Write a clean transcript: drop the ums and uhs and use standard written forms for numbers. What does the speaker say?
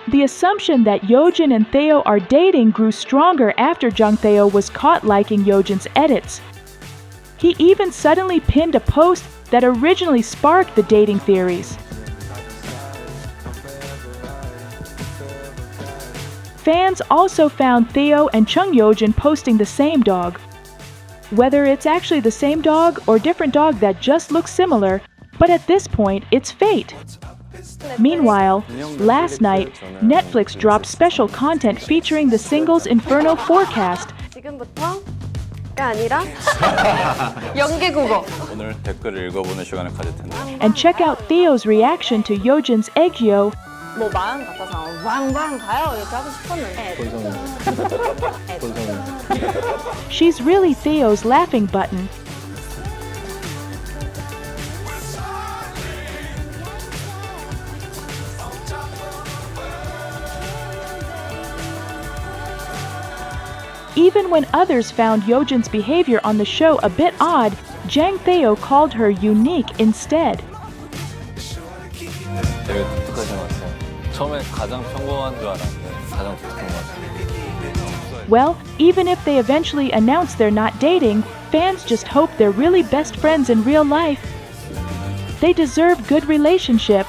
The assumption that Youjin and Theo are dating grew stronger after Jang Theo was caught liking Youjin's edits. He even suddenly pinned a post that originally sparked the dating theories. Fans also found Theo and Chung Youjin posting the same dog. Whether it's actually the same dog or different dog that just looks similar, but at this point, it's fate. Meanwhile, last night, Netflix dropped special content featuring the Single Inferno forecast. 지금부터 아니라 연계 국어. 오늘 댓글을 읽어보는 시간을 가질 텐데. And check out Theo's reaction to Youjin's aegyo. 뭐 마음 같아서 왕왕 가요 이렇게 하고 싶었는데. She's really Theo's laughing button. Even when others found Youjin's behavior on the show a bit odd, Jang Theo called her unique instead. 되게 독특하신 것 같아요. 처음에 가장 평범한 줄 알았는데 가장 독특한 것 같아요. Well, even if they eventually announce they're not dating, fans just hope they're really best friends in real life. They deserve good relationship.